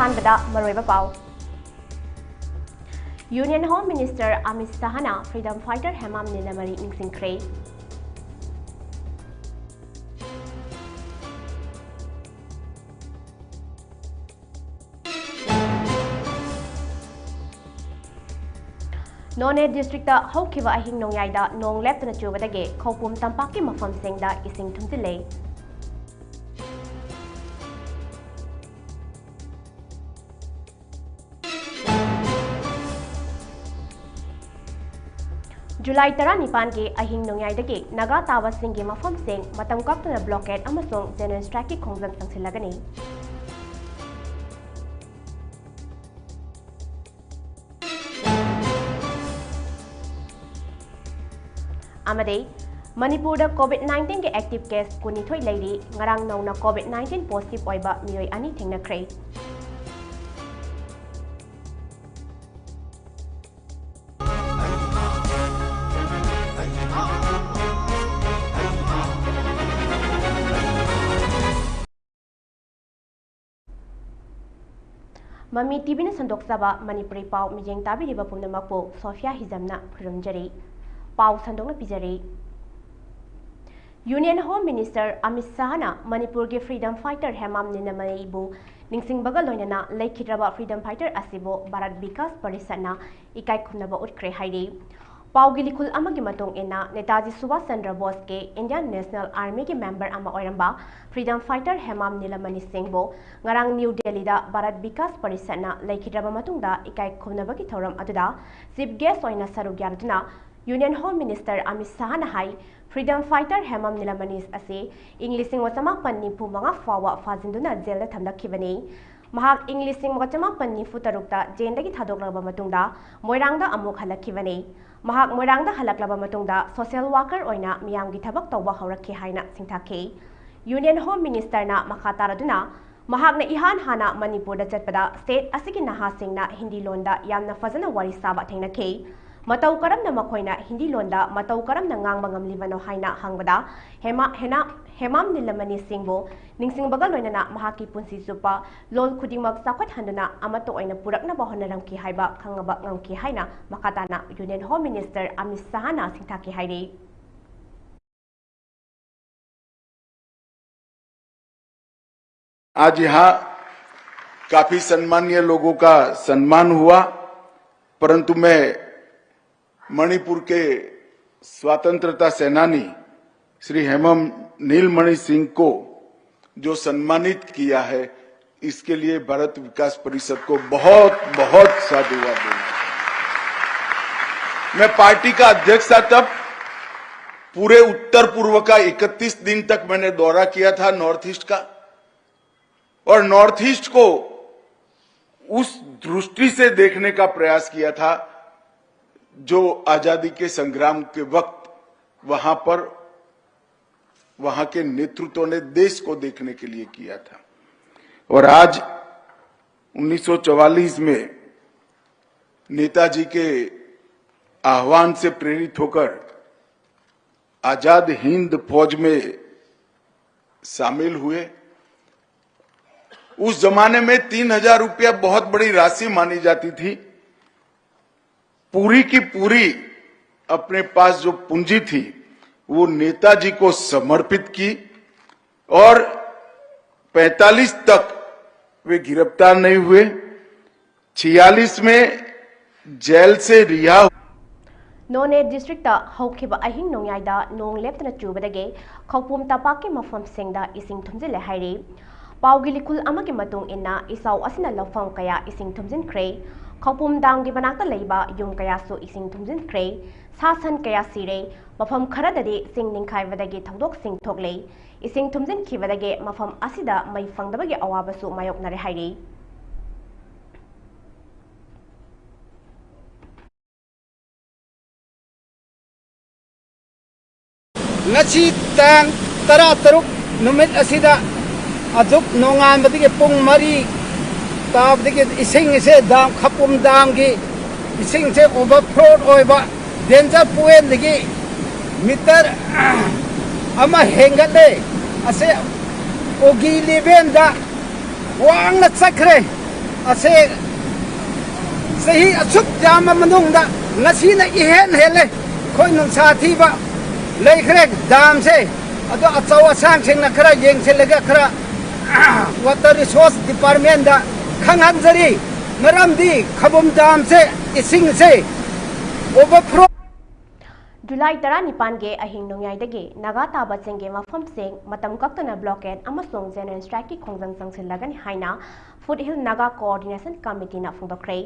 अहानबदा मरोइबा पाव union home minister Amit शाहना फ्रीडम फाइटर हेमाम नीलमणि निंगसिंख्रे नोने डिस्ट्रिक्ट हौखिबा अहिंग नोंयाइदा नोंग लेप्तना चुबदगे खौपुम तंपाकी मफमसिंगदा इसिंग थुमजिले जुलाई 19 के अहिंग नोंयाइदगे नागा तावासिंगी मफमसिंग मतम कक्तुना ब्लॉकेड अमसोंग जेनरल स्ट्राइक की खोंगजम संगसिलगनी अमदे मणिपुर कोविड-19 के एक्टिव केस कुनिथोई लेरी ngarang नौना कोविड-19 पॉजिटिव ओइबा मियोय अनि थिंगनख्रे मम्मी टीवी ने संदोक्सबा मणिपुरी पाव मिजेंग ताबिरिबा पुनमकपो सोफिया हिजमना खुरुमजरी पाव संदोंगना पिजरी यूनियन होम मिनिस्टर अमित शाहना मणिपुर के फ्रीडम फाइटर हेमाम नीलमणिबु निंगसिंगबगा लोइनना लेखिद्रबा फ्रीडम फाइटर असिबो भारत विकास परिषदना इकाई खुनबा उठख्रे हाइरी पावगी लिखुल अमगी मतोंग इना नेताजी सुभाष चंद्र बोस के इंडियन नेशनल आर्मी के मेंबर अमा ओइरंबा फ्रीडम फाइटर हेमाम नीलमणि सिंहबो ngarang न्यू दिल्ली दा भारत विकास परिषदना लेखिद्रबा मतुंगदा इकाई खुनबगी थौरम अदुदा चीफ गेस्ट ओइना सरुग यारदुना यूनियन होम मिनिस्टर अमित शाहना हाई फ्रीडम फाइटर हेमाम नीलमणि असे इंग्लिशिंग वचमापन निफु मंगा फावा फाजिंदुना जेल दा थमलखिबनी महाक इंग्लिशिंग वचमापन निफु तरुकता जेंदगी थादोकलबा मतुंगदा मोइरांगदा अमुक हलखिबनी महाक मोइरांगदा हलकलबा मतुंगदा सोशल वर्कर ओइना मियामगी थबक तौबा हौरखि हाइना सिंथाखि यूनियन होम मिनिस्टरना मखातारदुना महाकना इहान हाना मणिपुर दा चटपदा स्टेट असिगी नहासिंगना हिंदी लोंदा यामना फजना वारी साबा थेंगनखि मतौ करमना मखोइना हिंदी लोंदा मतौ करमना ngangbा ngamlibano हाइना हंगबदा हेमाम नीलमणि सिंहबो निंगसिंगबगा लोइनना महाकी पुंसी सुपा लोल खुदिमक साखत हंदना अमतो ओइना पुरकना बहनरमखि हाइबा खंगबा ngamखि हाइना मखाताना यूनियन होम मिनिस्टर अमित शाहना सिंथाखि हाइरी आज यहाँ काफी सम्मानीय लोगों का सम्मान हुआ, परंतु मैं मणिपुर के स्वतंत्रता सेनानी श्री हेमाम नीलमणि सिंह को जो सम्मानित किया है, इसके लिए भारत विकास परिषद को बहुत बहुत साधुवाद देना। मैं पार्टी का अध्यक्ष था तब पूरे उत्तर पूर्व का 31 दिन तक मैंने दौरा किया था नॉर्थ ईस्ट का, और नॉर्थ ईस्ट को उस दृष्टि से देखने का प्रयास किया था जो आजादी के संग्राम के वक्त वहां के नेतृत्व ने देश को देखने के लिए किया था। और आज 1944 में नेताजी के आह्वान से प्रेरित होकर आजाद हिंद फौज में शामिल हुए। उस जमाने में 3000 रुपया बहुत बड़ी राशि मानी जाती थी। पूरी की पूरी अपने पास जो पूंजी थी वो नेताजी को समर्पित की, और 45 तक वे गिरफ्तार नहीं हुए। 46 में जेल से रिहा। नोने डिस्ट्रिक्ट हौखिबा अहिंग नोंयाइदा नोंग लेप्तना चुबदगे खौपुम तपाकी मफमसिंगदा इसिंग थुमजिले हाइरी पावगी लिखुल अमगी मतुंग इन्ना इसाउ असिना लफम कया इसिंग थुमजिनख्रे खौपुम दांगी बनाकता लैबा युम कयासु इसिंग थुमजिनख्रे सासन कया सिरे मफम खरददि सिंग निंखाइबदगी थौदोक सिंग थोकले इसिंग थुमजिनखिबदगे मफम असिदा मै फंगदबगी अवाबसु मायोकनरे हाइरी ngasi tang tara taruk numit asida ajuk nongan badigi pung mari tab digi ising se dam khapum dam gi ising se overflow oiba danger point digi meter ama hengale ase ogi leven da wang na sakre असे सही असुक जाम मनुंगदा ngasi na ihen hele khoi nung sa thi ba lei khrek dam se ado achau asang sing na khara yeng se lega khara water resource department da khangan jari maram di khabum dam se ising se overflow July 19 ge ahing nongyai dage naga taba chenge mafam sing matam kaktana blockade amasong general strike ki khongjang sangsil lagani haina foothill naga coordination committee na phungdokre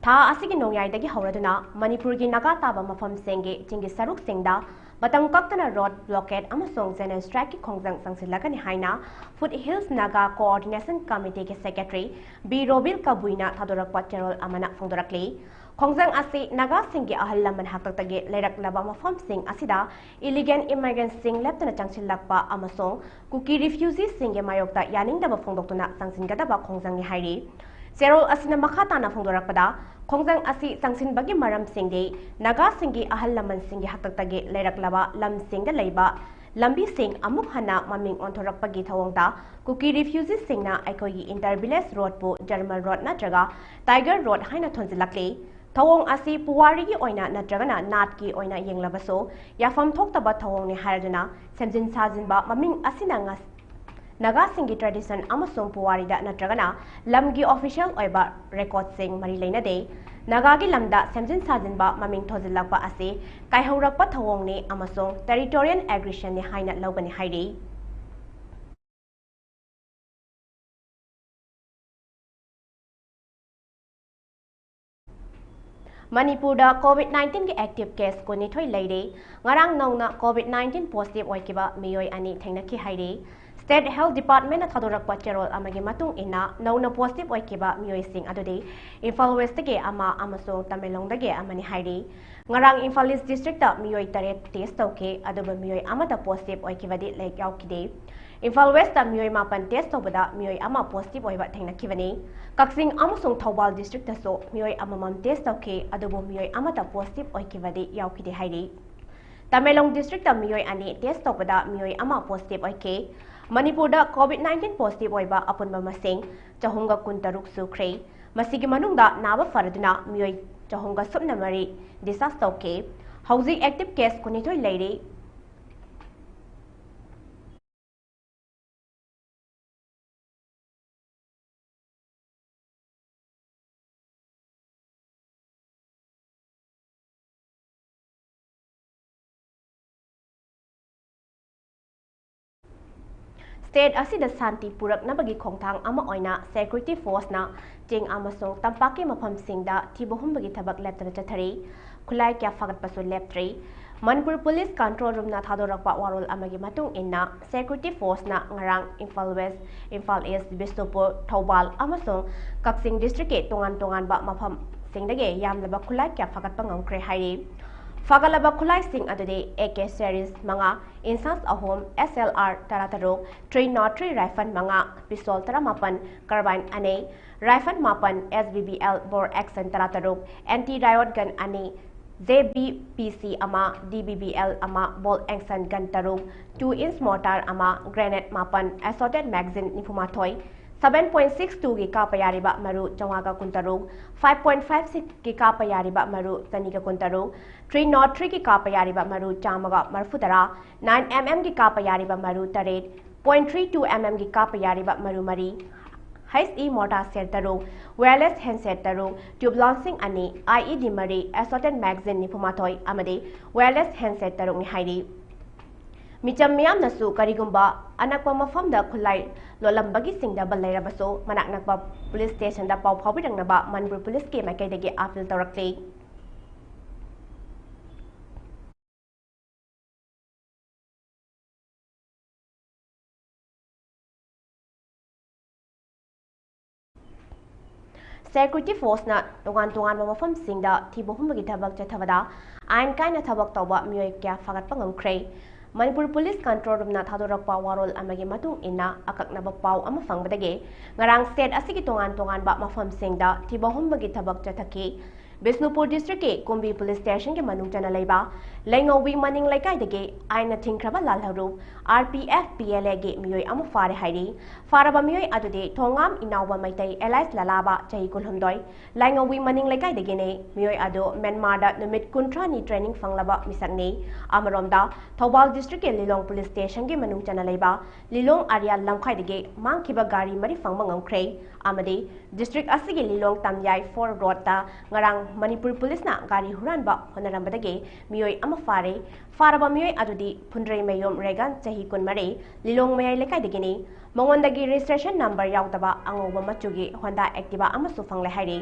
tha asigi nongyai dage hauraduna manipur gi naga taba mafam senge chingi saruk singda matam kaktana road blockade amasong general strike ki khongjang sangsil lagani haina foothills naga coordination committee ke secretary b robil kabuina thadorak patrol amana phungdorakle Khongjang asi naga singgi ahal laman haktaktage leirak laba mafam sing asida illegal immigrants sing leptana changsil lakpa amasong kuki refugees singge mayokta yaning daba phongdoktuna changsin gadaba khongjang ni hairi zero asina makhata na phongdorakpada khongjang asi changsin bagi maram singde naga singgi ahal laman singgi haktaktage leirak laba lam singda leiba lambi sing amuk hana maming onthorakpagi thawongda kuki refugees singna aikogi intervillage road pu German road natraga Tiger road haina thonjilakle Thawong asi puwari gi oina natragana nat ki oina yenglabaso yafam thoktaba thawong ni haraduna semjin sajin ba maming asina ngas naga singi tradition amasong puwari da natragana lamgi official oiba record sing mari leina de naga gi lamda semjin sajin ba maming thojilakpa asi kaihaurakpa thawong ni amasong territorial aggression ni haina lawbani hairi Manipur da COVID-19 ki active case ko ni thoi leire ngarang nongna COVID-19 positive oikiba miyoi ani thainaki haire State Health Department na thadorak patrol amagi matung ina nongna positive oikiba miyoi sing adode Imphal West ge ama amasong Tamelong dage amani haire ngarang Imphal East district ta miyoi tare test tauke adoba miyoi amata positive oikiba di like yaukide Imphal West ta miyoi mapan test tobada miyoi ama positive oiba thainakibani Kaksing amasong Thawbal district ta so miyoi amamam test tauke adobo miyoi amata positive oikibadi yaukide hairi Tamelong district ta miyoi ani test tobada miyoi ama positive oike Manipur da COVID-19 positive oiba apunba masing chahunga kuntaruk sukhrei masigi manungda naba faraduna miyoi chahunga supna mari disas tauke housing active case kunithoi leire State asida santi purak na bagi khongthang ama oina security force na jing amasong tampaki mafam singda thibohum bagi thabak leptana chathari khulai kya fagat pasu leptri Manipur police control room na thadorakpa warol amagi matung inna security force na ngarang Imphal West Imphal East Bisnupur Thawbal amasong Kaksing district ke tongan ba mafam singdage yamlaba khulai kya fagat pangamkre hairi Fagalaba Kulai Singh Adode AK series mga instance ahom SLR taratarok 303 rifle mga pistol taramapan carbine ane rifle mapan SBBL bore action taratarok anti riot gun ane JBPC ama DBBL ama bolt action gun tarok 2-inch mortar ama grenade mapan assorted magazine nifumathoi 7.62 gi kapayariba maru chawaga kuntarung 5.56 gi kapayariba maru tanika kuntarung 303 gi kapayariba maru chamaga marfutara 9 mm gi kapayariba maru taret 0.32 mm gi kapayariba maru mari HE mortar set tarung wireless handset tarung tube launching ani IED mari assorted magazine ni fumathoi amade wireless handset tarung ni hairi Micham miyam nasu karigumba anakpa mafam da khulai lolambagi singda balairabaso manak nakpa police station da pau phawbirang naba Manipur police ke makai dagi appeal tawrakle Security force na tongan mafam singda thibohum bagi thabak chathabada ain kaina thabak tawba miyoi kya fagat pangamkhrei Manipur Police Control Room na thadorakpa warol amagi matung inna akaknaba pau ama fangbadage ngarang state asigi tongan ba mafam singda thibohum bagi thabak chathaki Bisnupur District ke Kumbi Police Station ke manung chana leiba Lengowi maning laikai dege aina thingkraba lalharu RPF PLA ge miyoi amu fare hairi faraba miyoi adude thongam inawba maitai Elias lalaba chahi kulhumdoi Lengowi maning laikai dege ne miyoi adu Myanmar da numit kuntra ni training fanglaba misakne amaromda Thobal District ke Lilong Police Station ke manung chana leiba Lilong area lamkhai dege mangkiba gari mari fangma ngamkhrei amade district asige Lilong Tamyai 4 road ta ngarang Manipur Police na gari huranba honarambadage miyoi ama fare faraba miyoi adudi phundrei mayom regan chahi kunmare Lilong mayai lekai degini mongondagi registration number yaudaba angoba machugi Honda Activa amasu fangle hairi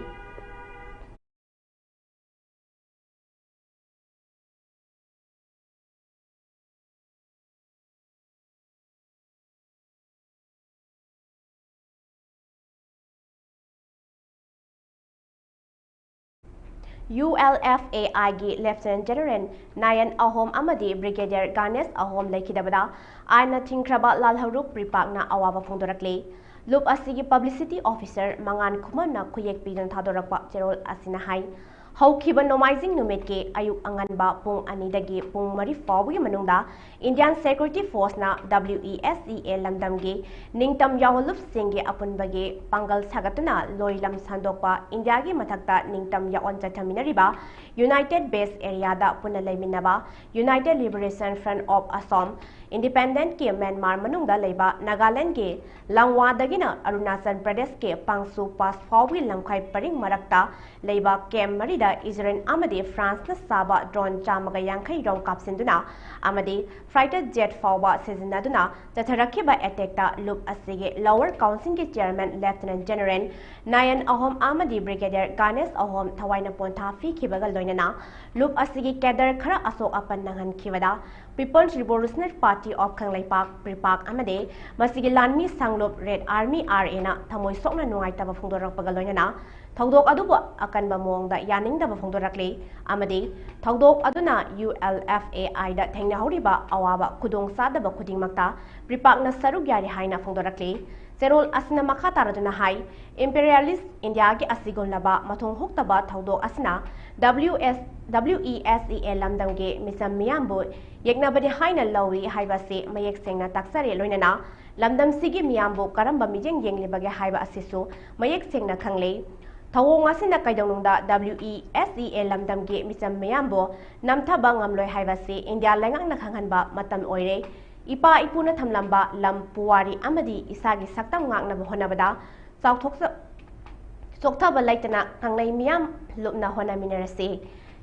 ULFAI gi Lieutenant General Nayan Ahom amadi Brigadier Ganesh Ahom laikidabada aina thingkraba lalharuk pripakna awaba phongdorakle Loop asigi publicity officer mangan khumana khuyek pidan thadorakpa cherol asina hai haukiba nomaizing numit ke ayuk anganba pung anidagi pung mari fawgi manungda Indian Security Force na WESEA lamdam gi ningtam yawlup singge apunbagi pangal sagatuna loilam sandokpa India gi mathakta ningtam yaon chathaminariba United Base Area da punalaiminaba United Liberation Front of Assam Independent ke Myanmar manungda leiba Nagaland ke Langwa dagina Arunachal Pradesh ke Pangsu Pass fawgi lamkhai paring marakta leiba kem marida Israel amadi France na saba drone chamaga yankhai rong kapsinduna amadi fighter jet fawba sezinaduna tatharakhiba attack ta loop asige lower council ke chairman Lieutenant General Nayan Ahom amadi Brigadier Ganesh Ahom thawaina pontha fi khibaga loinana loop asige kadar khara asok apan nangan khibada People's Revolutionary Party of Khanglaipak Pripak amade masigi lanmi sanglop Red Army RA na thamoi sokna nungai taba phongdorakpaga loinana Thaudok adubu akanba mongda yaningdaba phongdorakle amade thaudok aduna ULFAI da thengna horiba awaba kudong sadaba khudingmakta Pripak na saruk yari haina phongdorakle Serol asina makha taraduna hai imperialist India ki asigolnaba mathong hoktaba thaudok asina WESEA lamdam ge misam miyambu yeknabadi haina lawi haiba se mayek sengna taksare loinana lamdam sigi miyambu karamba mijeng yenglibage haiba asisu mayek sengna khangle Thawong asina kaidongnungda WESEA lamdam ge misam miyambu namthaba ngamloi haiba se India lengang na khanghanba matam oire Ipa ipuna thamlamba lam puwari amadi isagi saktam ngakna honabada Soktaba laitana kanglai miyam lupna hona minerase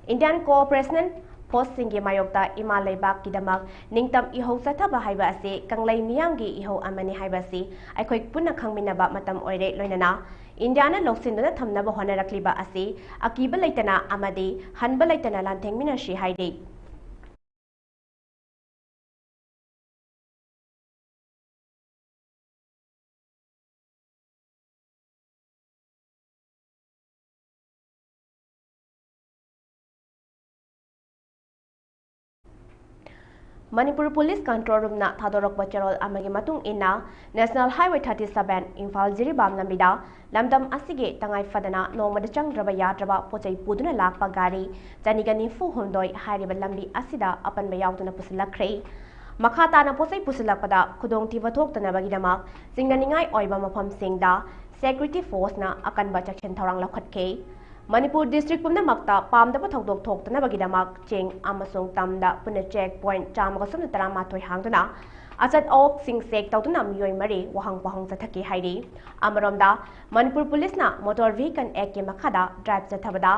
Indian Cooperation Post singe mayokta ima leibak kidamak ningtam ihau sathaba haiba ase kanglai miyam gi ihau amani haiba se aikhoi punna khangminaba matam oire loinana Indiana loksinduna thamnaba honarakliba ase akiba laitana amadi hanba laitana lanthengmina shi haide Manipur Police Control Room na thadorok bacharol amagi matung inna National Highway 37 Imphal Jiribam lambida lamdam asige tangai fadana nomada changdraba yadraba pochai puduna lakpa gari janigani fu humdoi hairiba lambi asida apanba yauduna pusilakhrei makata na pochai pusilakpada khudong thiba thoktanabagidama singnaningai oiba mafam singda Security Force na akanba chakshen thorang lakhatkei Manipur District pumna makta pamdaba thaudok thoktana bagidamak cheng amasong tamda puna checkpoint chamaga somna tarama thoi hangduna asat ok sing sek tawtuna miyoi mari wahang wahang chathaki hairi amaromda Manipur Police na motor vehicle act ke makhada drive chathabada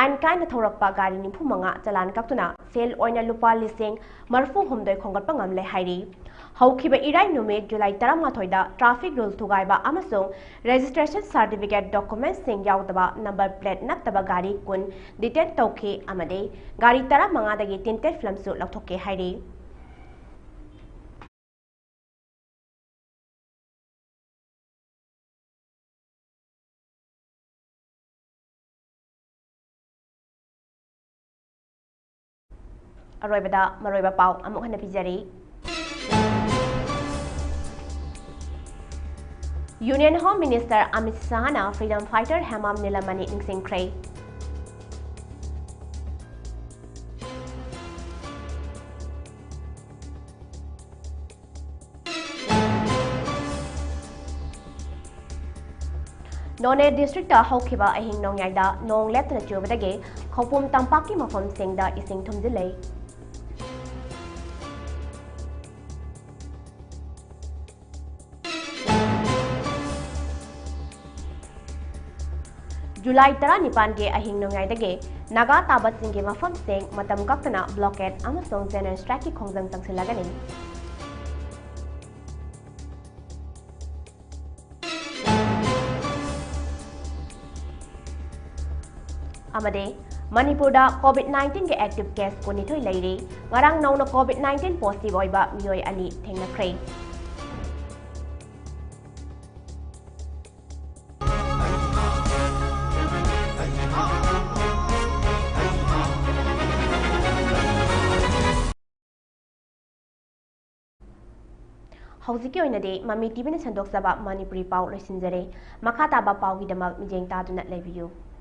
ain kaina thorakpa gari nimpu manga chalan kaktuna sel oina lupa lising marfu humdoi khongatpa ngamle hairi Haukiba irai numit July 13 da traffic rule thugaiba amasung registration certificate documents sing yaudaba number plate naktaba gari kun detect tauke amade gari 15 dagi tinted film su lakthokke hairi Aroibada maroiba pau amuk hana pijari Union Home Minister Amit Shah na freedom fighter Hemam Nilamani Ningsingkhrei None district haukiba ahing nongyayda nong leptna chubadage khopum tampaki mafamsingda ising thumdilay. July 19 ge ahing nongyayda naga tabat singge mafamsing matam kaktana blockade amasong general strike ki khongjang tangsilagani. Amade Manipurda COVID-19 ke active case ko nitoy layri ngarang nauna COVID-19 positive oiba miyoy ani thengnakre. Hौजिकी ओइनदे Mami TV ने संदोक सभा मणिपुरी पाउ लोइसिनजरे मखा ताबा पाउ गिदमक मिजेंग तादुना लेबियु।